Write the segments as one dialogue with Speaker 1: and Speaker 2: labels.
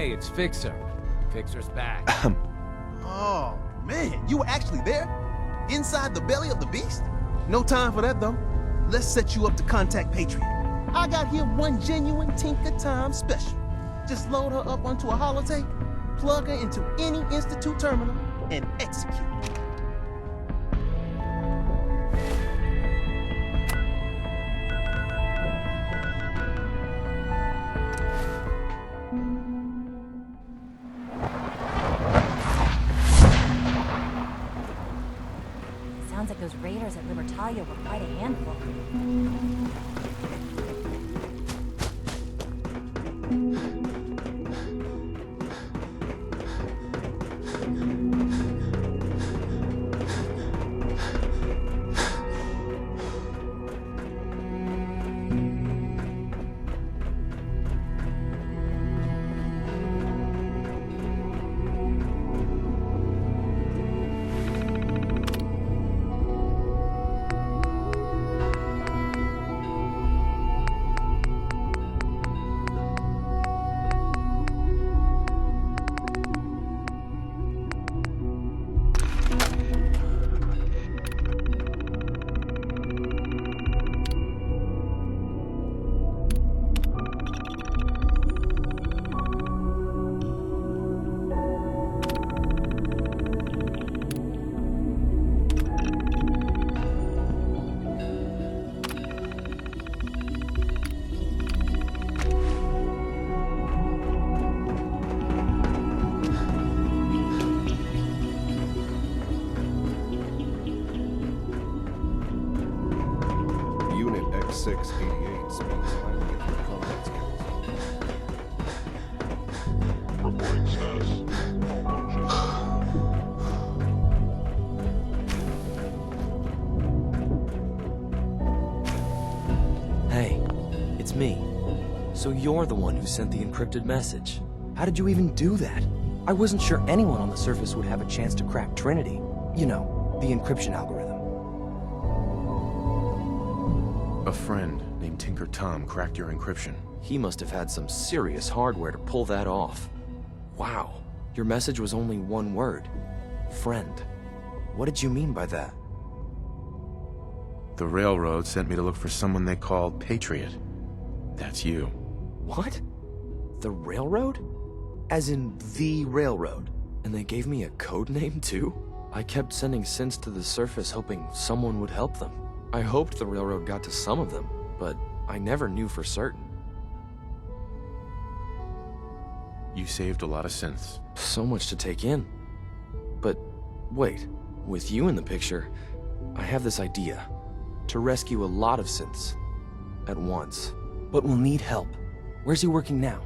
Speaker 1: Hey, it's Fixer. Fixer's back.
Speaker 2: Oh, man, you were actually there? Inside the belly of the beast? No time for that, though. Let's set you up to contact Patriot. I got here one genuine Tinker Time special. Just load her up onto a holotape, plug her into any Institute terminal, and execute.
Speaker 3: Sounds like those raiders at Libertalia were quite a handful.
Speaker 4: X688 speaks highly of your combat skills.
Speaker 5: Reporting status.
Speaker 6: Hey, it's me. So you're the one who sent the encrypted message. How did you even do that? I wasn't sure anyone on the surface would have a chance to crack Trinity. You know, the encryption algorithm.
Speaker 4: A friend named Tinker Tom cracked your encryption.
Speaker 6: He must have had some serious hardware to pull that off. Wow, your message was only one word. Friend. What did you mean by that?
Speaker 4: The railroad sent me to look for someone they called Patriot. That's you.
Speaker 6: What? The railroad? As in the railroad? And they gave me a code name too? I kept sending synths to the surface hoping someone would help them. I hoped the railroad got to some of them, but I never knew for certain.
Speaker 4: You saved a lot of synths.
Speaker 6: So much to take in. But wait, with you in the picture, I have this idea. To rescue a lot of synths at once. But we'll need help. Where's he working now?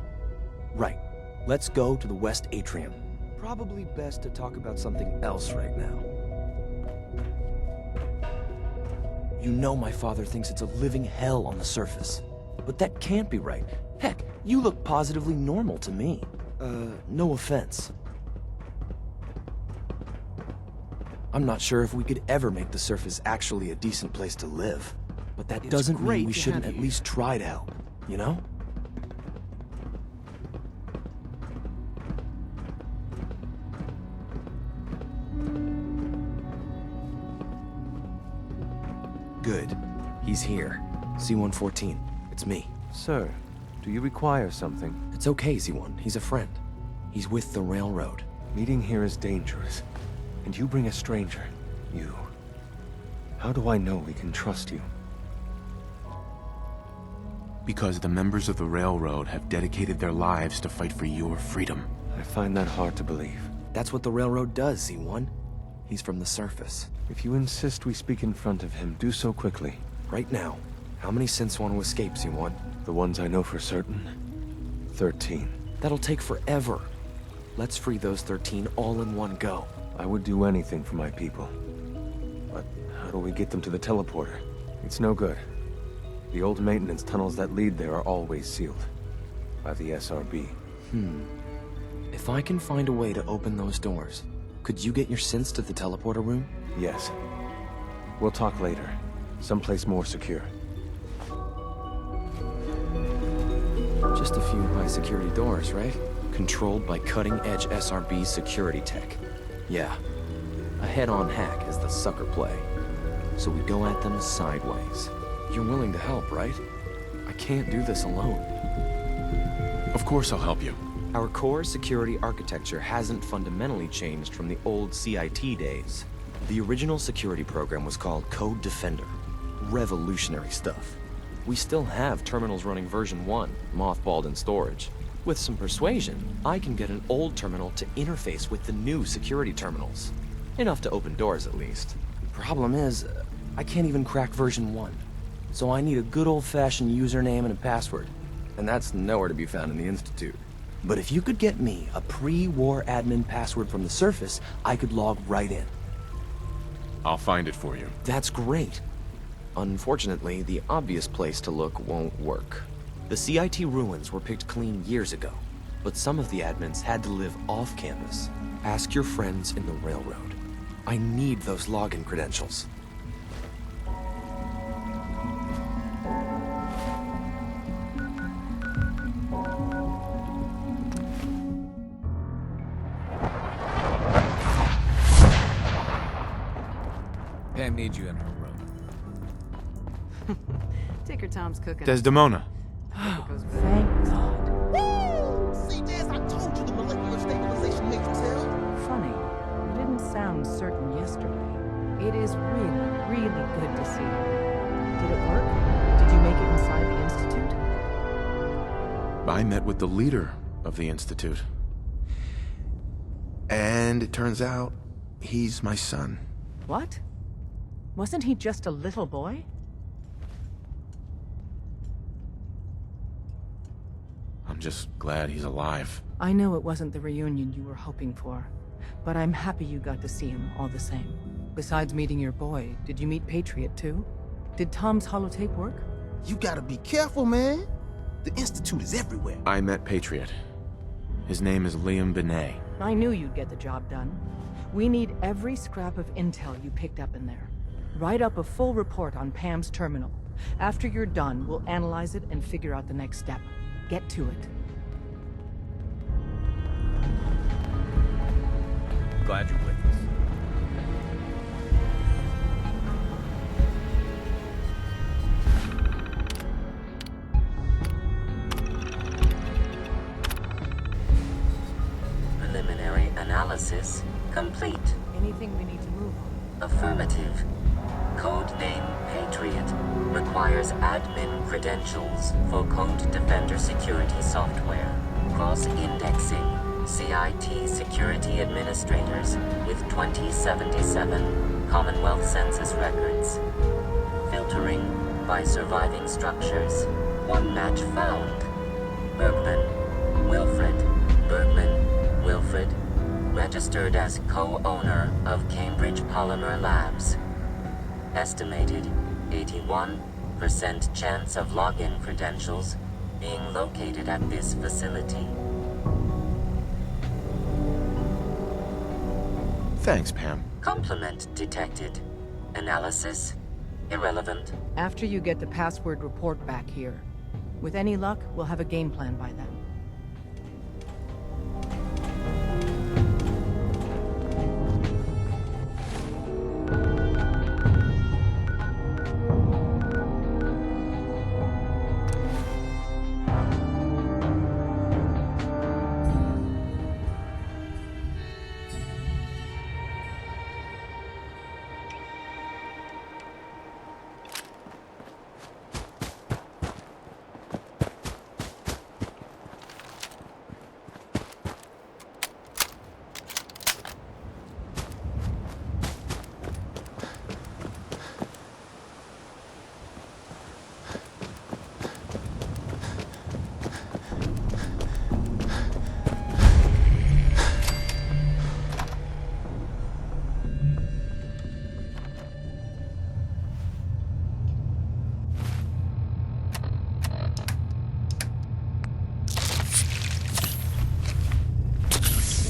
Speaker 6: Right. Let's go to the West Atrium. Probably best to talk about something else right now. You know my father thinks it's a living hell on the surface. But that can't be right. Heck, you look positively normal to me. No offense. I'm not sure if we could ever make the surface actually a decent place to live. But that doesn't mean we shouldn't at least try to help, you know? Good. He's here. C-114. It's me.
Speaker 7: Sir, do you require something?
Speaker 6: It's okay, Z1. He's a friend. He's with the railroad.
Speaker 7: Meeting here is dangerous. And you bring a stranger. You. How do I know we can trust you?
Speaker 4: Because the members of the railroad have dedicated their lives to fight for your freedom.
Speaker 7: I find that hard to believe.
Speaker 6: That's what the railroad does, Z1. He's from the surface.
Speaker 7: If you insist we speak in front of him, do so quickly.
Speaker 6: Right now, how many synths want to escape, Z1?
Speaker 7: The ones I know for certain. 13.
Speaker 6: That'll take forever. Let's free those 13 all in one go.
Speaker 7: I would do anything for my people. But how do we get them to the teleporter? It's no good. The old maintenance tunnels that lead there are always sealed. By the SRB.
Speaker 6: If I can find a way to open those doors, could you get your synths to the teleporter room?
Speaker 7: Yes. We'll talk later. Someplace more secure.
Speaker 6: Just a few high-security doors, right? controlled by cutting-edge SRB security tech. Yeah, a head-on hack is the sucker play. So we go at them sideways. You're willing to help, right? I can't do this alone.
Speaker 4: Of course I'll help you.
Speaker 6: Our core security architecture hasn't fundamentally changed from the old CIT days. The original security program was called Code Defender. Revolutionary stuff. We still have terminals running version 1, mothballed in storage. With some persuasion, I can get an old terminal to interface with the new security terminals. Enough to open doors, at least. Problem is, I can't even crack version 1. So I need a good old-fashioned username and a password. And that's nowhere to be found in the Institute. But if you could get me a pre-war admin password from the surface, I could log right in.
Speaker 4: I'll find it for you.
Speaker 6: That's great. Unfortunately, the obvious place to look won't work. The CIT ruins were picked clean years ago, but some of the admins had to live off-campus. Ask your friends in the railroad. I need those login credentials.
Speaker 1: Pam needs you in her room.
Speaker 8: Take her Tom's cooking.
Speaker 4: Desdemona.
Speaker 8: Hope it goes well.
Speaker 3: Thank God.
Speaker 2: Woo! See, Jazz, I told you the molecular stabilization matrix held.
Speaker 8: Funny. You didn't sound certain yesterday. It is really, really good to see. Did it work? Did you make it inside the Institute?
Speaker 4: I met with the leader of the Institute. And it turns out, he's my son.
Speaker 8: What? Wasn't he just a little boy?
Speaker 4: I'm just glad he's alive.
Speaker 8: I know it wasn't the reunion you were hoping for, but I'm happy you got to see him all the same. Besides meeting your boy, did you meet Patriot too? Did Tom's holotape work?
Speaker 2: You gotta be careful, man. The Institute is everywhere.
Speaker 4: I met Patriot. His name is Liam Benet.
Speaker 8: I knew you'd get the job done. We need every scrap of intel you picked up in there. Write up a full report on Pam's terminal. After you're done, we'll analyze it and figure out the next step. Get to it.
Speaker 1: Glad you're with us.
Speaker 9: Preliminary analysis complete.
Speaker 8: Anything we need to move on?
Speaker 9: Affirmative. Codename Patriot requires admin credentials for Code Defender security software. Cross-indexing CIT security administrators with 2077 Commonwealth Census records. Filtering by surviving structures. One match found. Bergman, Wilfred. Bergman, Wilfred. Registered as co-owner of Cambridge Polymer Labs. Estimated 81% chance of login credentials being located at this facility.
Speaker 4: Thanks, Pam.
Speaker 9: Complement detected. Analysis irrelevant.
Speaker 8: After you get the password report back here. With any luck, we'll have a game plan by then.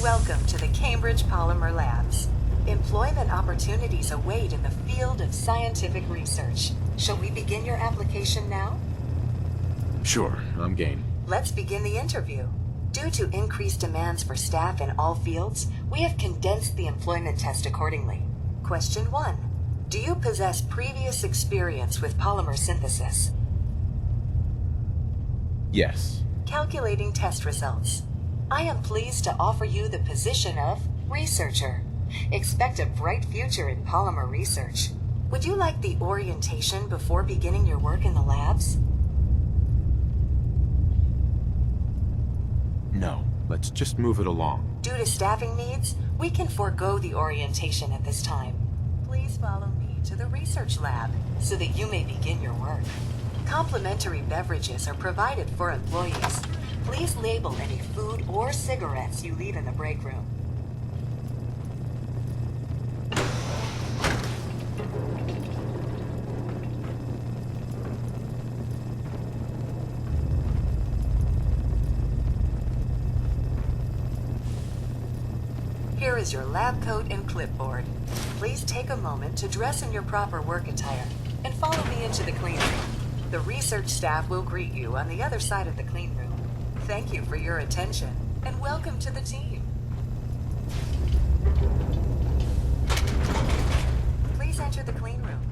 Speaker 10: Welcome to the Cambridge Polymer Labs. Employment opportunities await in the field of scientific research. Shall we begin your application now?
Speaker 4: Sure, I'm game.
Speaker 10: Let's begin the interview. Due to increased demands for staff in all fields, we have condensed the employment test accordingly. Question 1. Do you possess previous experience with polymer synthesis?
Speaker 4: Yes.
Speaker 10: Calculating test results. I am pleased to offer you the position of researcher. Expect a bright future in polymer research. Would you like the orientation before beginning your work in the labs?
Speaker 4: No. Let's just move it along.
Speaker 10: Due to staffing needs, we can forego the orientation at this time. Please follow me to the research lab so that you may begin your work. Complimentary beverages are provided for employees. Please label any food or cigarettes you leave in the break room. Here is your lab coat and clipboard. Please take a moment to dress in your proper work attire and follow me into the clean room. The research staff will greet you on the other side of the clean room. Thank you for your attention and welcome to the team. Please enter the clean room.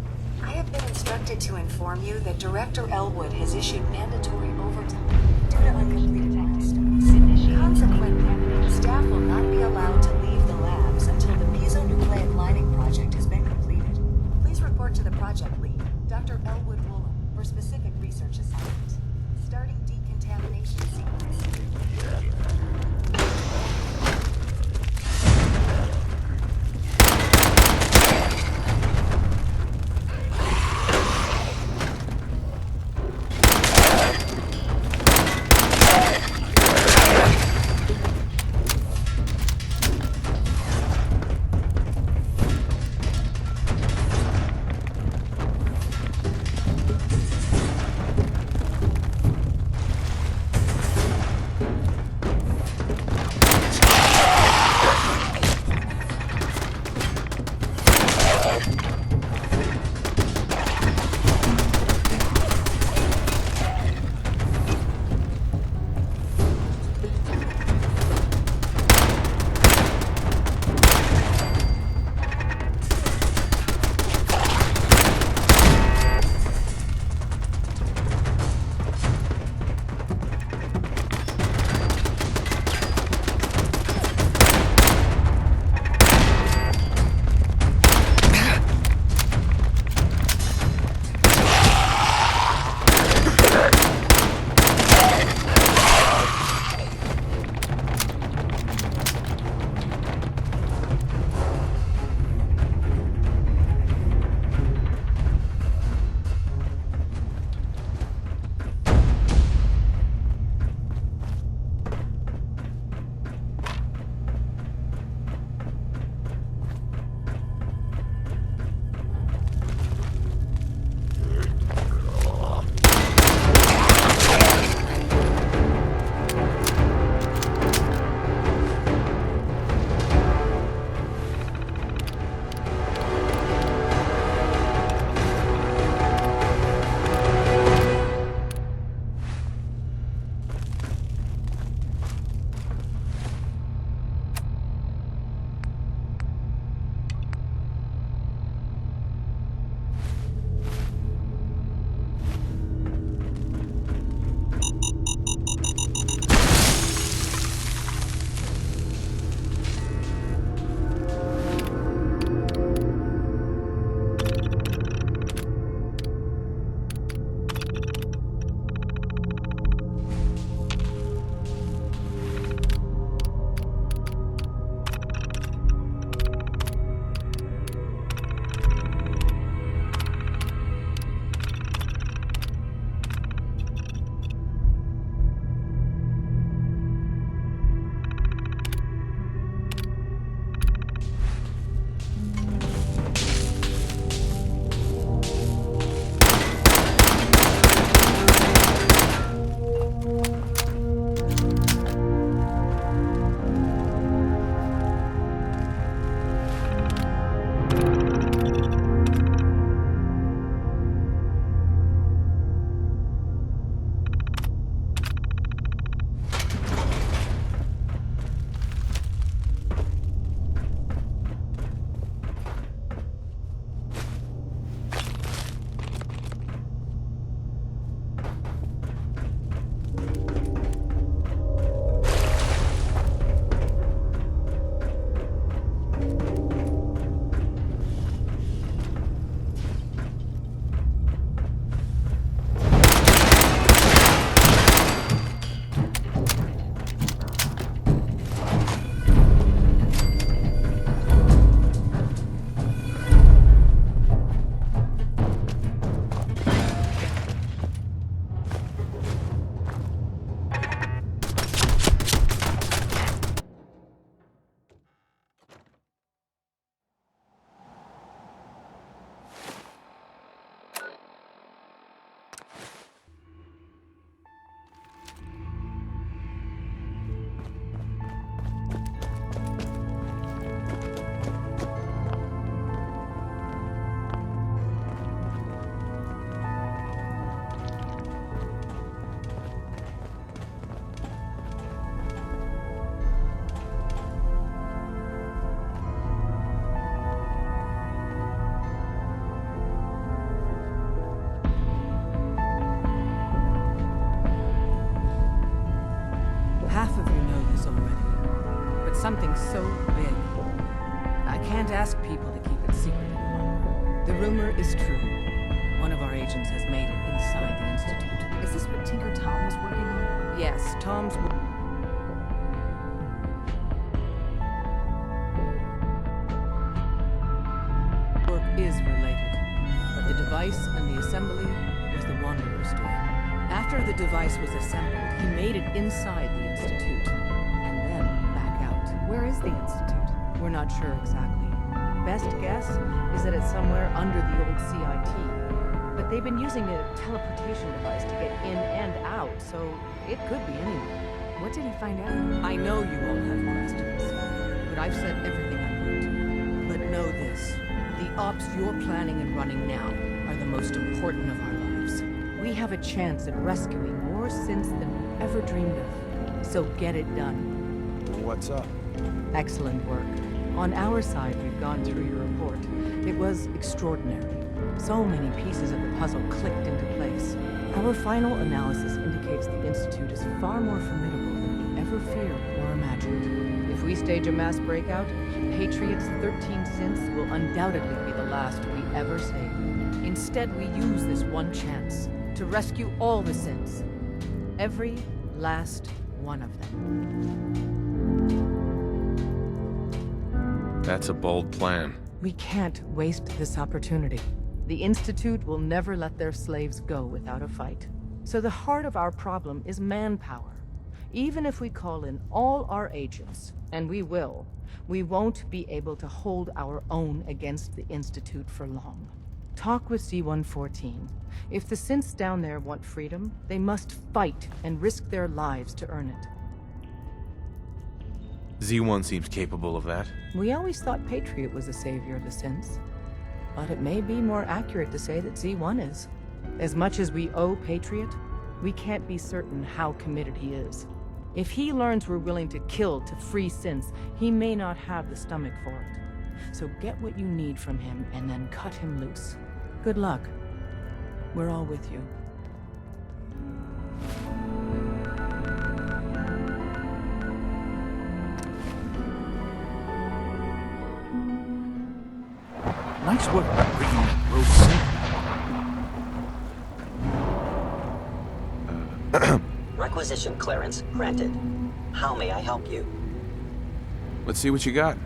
Speaker 10: I have been instructed to inform you that Director Elwood has issued mandatory overtime due to uncompleted milestones. Consequently, staff will not be allowed to leave the labs until the piezonucleic lining project has been completed. Please report to the project lead, Dr. Elwood Woolham, for specific research assignments. Starting decontamination sequence.
Speaker 8: It's something so big. I can't ask people to keep it secret anymore. The rumor is true. One of our agents has made it inside the Institute.
Speaker 3: Is this what Tinker Tom was working on?
Speaker 8: Yes, Tom's... work is related, but the device and the assembly was the Wanderer's doing. After the device was assembled, he made it inside the Institute, and then back out. Where is the Institute? We're not sure exactly. Best guess is that it's somewhere under the old CIT, but they've been using a teleportation device to get in and out, so it could be anywhere.
Speaker 3: What did he find out?
Speaker 8: I know you all have questions, but I've said everything I want. But know this. The ops you're planning and running now are the most important of our lives. We have a chance at rescuing more synths than we ever dreamed of. So get it done.
Speaker 11: What's up?
Speaker 8: Excellent work. On our side, we've gone through your report. It was extraordinary. So many pieces of the puzzle clicked into place. Our final analysis indicates the Institute is far more formidable than we ever feared or imagined. If we stage a mass breakout, Patriot's 13 synths will undoubtedly be the last we ever save. Instead, we use this one chance to rescue all the synths. Every last one of them.
Speaker 4: That's a bold plan.
Speaker 8: We can't waste this opportunity. The Institute will never let their slaves go without a fight. So the heart of our problem is manpower. Even if we call in all our agents, and we will, we won't be able to hold our own against the Institute for long. Talk with C-114. If the synths down there want freedom, they must fight and risk their lives to earn it.
Speaker 4: Z1 seems capable of that.
Speaker 8: We always thought Patriot was the savior of the synths. But it may be more accurate to say that Z1 is. As much as we owe Patriot, we can't be certain how committed he is. If he learns we're willing to kill to free synths, he may not have the stomach for it. So get what you need from him and then cut him loose. Good luck. We're all with you.
Speaker 11: Nice work bringing that rogue
Speaker 12: Requisition clearance granted. How may I help you?
Speaker 4: Let's see what you got.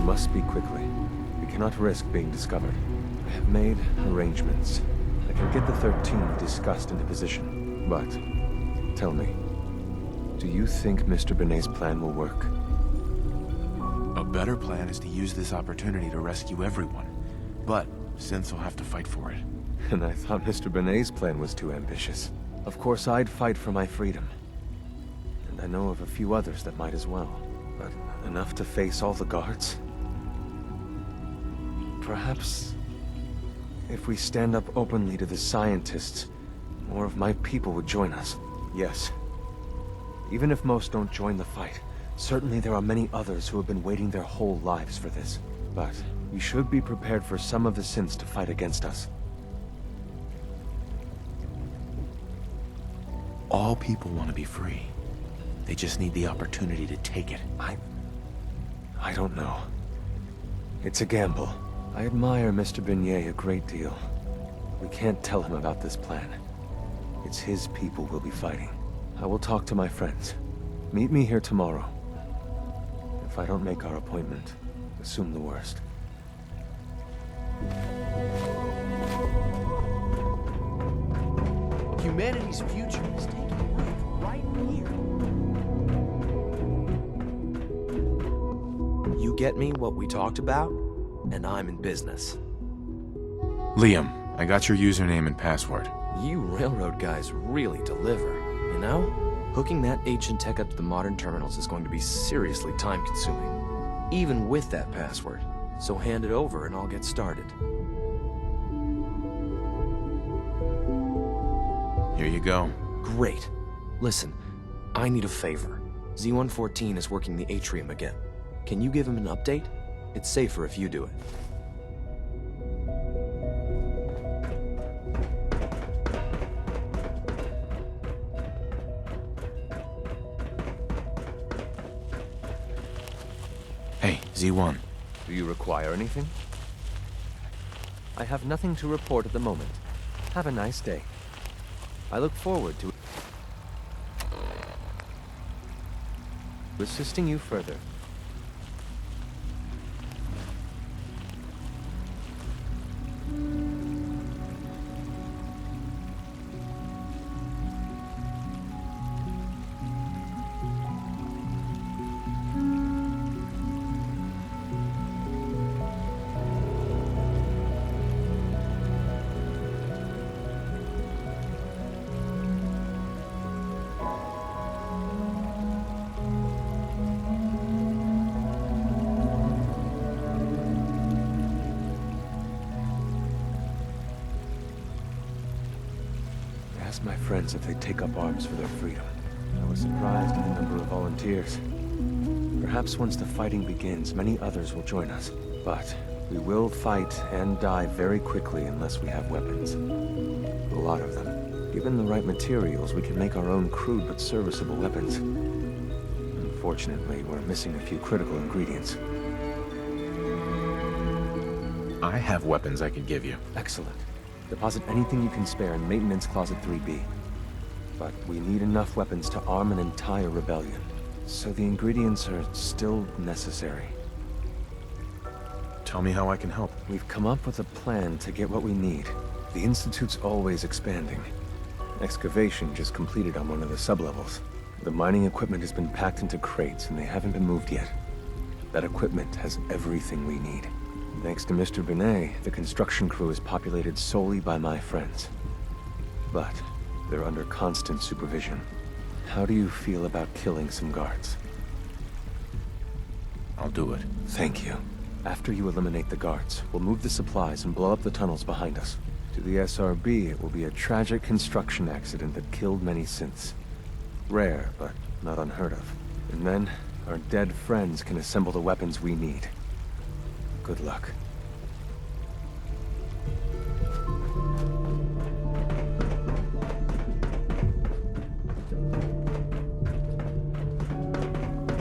Speaker 7: Must speak quickly. We cannot risk being discovered. I have made arrangements. I can get the 13 we discussed into position. But, tell me, do you think Mr. Benet's plan will work?
Speaker 4: A better plan is to use this opportunity to rescue everyone. But synths will have to fight for it.
Speaker 7: And I thought Mr. Benet's plan was too ambitious. Of course, I'd fight for my freedom. And I know of a few others that might as well. But enough to face all the guards? Perhaps, if we stand up openly to the scientists, more of my people would join us. Yes. Even if most don't join the fight, certainly there are many others who have been waiting their whole lives for this. But we should be prepared for some of the synths to fight against us.
Speaker 4: All people want to be free. They just need the opportunity to take it.
Speaker 7: I don't know. It's a gamble. I admire Mr. Benet a great deal. We can't tell him about this plan. It's his people we'll be fighting. I will talk to my friends. Meet me here tomorrow. If I don't make our appointment, assume the worst.
Speaker 11: Humanity's future is taking root right here.
Speaker 6: You get me what we talked about, and I'm in business.
Speaker 4: Liam, I got your username and password.
Speaker 6: You railroad guys really deliver, you know? Hooking that ancient tech up to the modern terminals is going to be seriously time-consuming, even with that password. So hand it over and I'll get started.
Speaker 4: Here you go.
Speaker 6: Great. Listen, I need a favor. Z-114 is working the atrium again. Can you give him an update? It's safer if you do it.
Speaker 4: Hey, Z1.
Speaker 7: Do you require anything? I have nothing to report at the moment. Have a nice day. I look forward to assisting you further. Ask my friends if they take up arms for their freedom. I was surprised at the number of volunteers. Perhaps once the fighting begins, many others will join us. But we will fight and die very quickly unless we have weapons. A lot of them. Given the right materials, we can make our own crude but serviceable weapons. Unfortunately, we're missing a few critical ingredients.
Speaker 4: I have weapons I can give you.
Speaker 7: Excellent. Deposit anything you can spare in Maintenance Closet 3B. But we need enough weapons to arm an entire rebellion. So the ingredients are still necessary.
Speaker 4: Tell me how I can help.
Speaker 7: We've come up with a plan to get what we need. The Institute's always expanding. Excavation just completed on one of the sublevels. The mining equipment has been packed into crates and they haven't been moved yet. That equipment has everything we need. Thanks to Mr. Binet, the construction crew is populated solely by my friends. But they're under constant supervision. How do you feel about killing some guards?
Speaker 4: I'll do it.
Speaker 7: Thank you. After you eliminate the guards, we'll move the supplies and blow up the tunnels behind us. To the SRB, it will be a tragic construction accident that killed many synths. Rare, but not unheard of. And then, our dead friends can assemble the weapons we need. Good luck.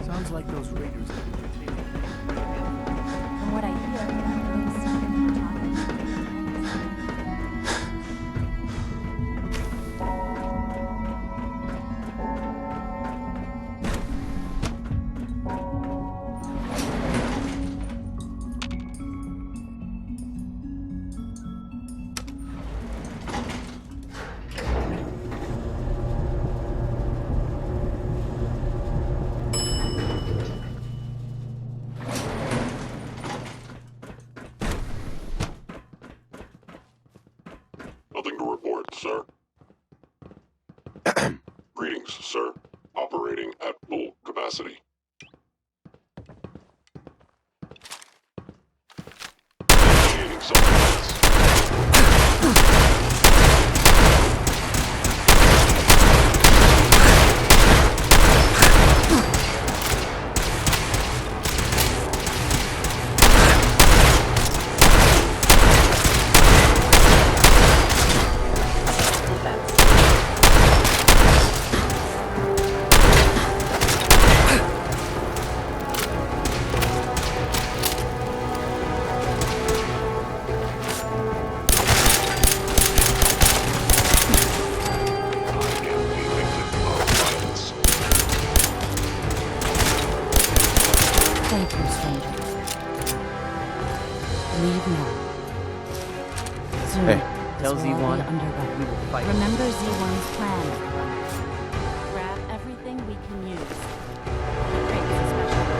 Speaker 11: Sounds like those raiders have been detained.
Speaker 3: From what I hear, they're really stuck in the talking.
Speaker 5: Nothing to report, sir. Greetings, sir. Operating at full capacity. Initiating self-defense.
Speaker 3: Thank you, stranger. Leave now. Soon,
Speaker 4: Hey.
Speaker 3: this
Speaker 13: Tell
Speaker 3: will all
Speaker 13: Z1
Speaker 3: be underway.
Speaker 13: we will fight.
Speaker 3: Remember Z1's plan, everyone. Grab everything we can use. Crates especially.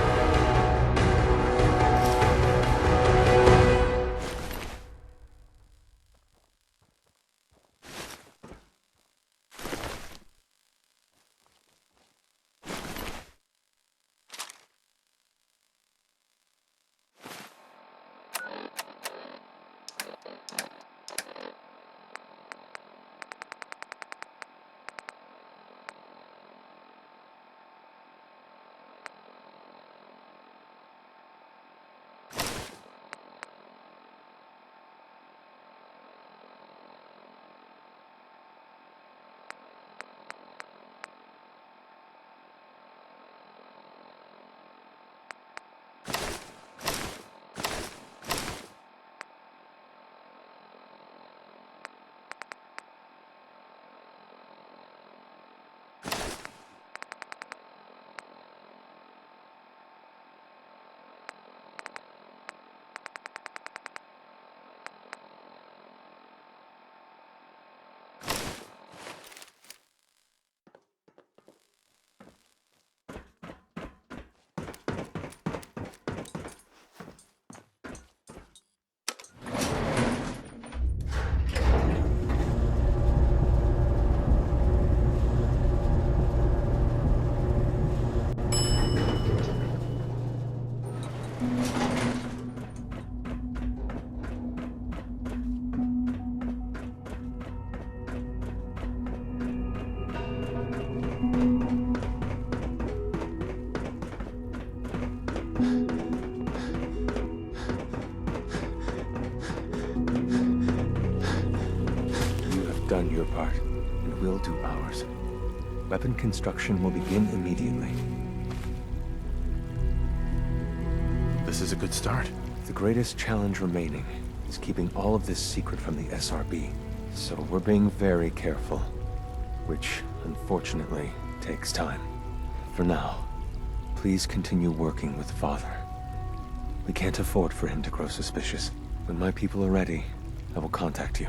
Speaker 7: done your part, and we'll do ours. Weapon construction will begin immediately.
Speaker 4: This is a good start.
Speaker 7: The greatest challenge remaining is keeping all of this secret from the SRB. So we're being very careful, which, unfortunately, takes time. For now, please continue working with Father. We can't afford for him to grow suspicious. When my people are ready, I will contact you.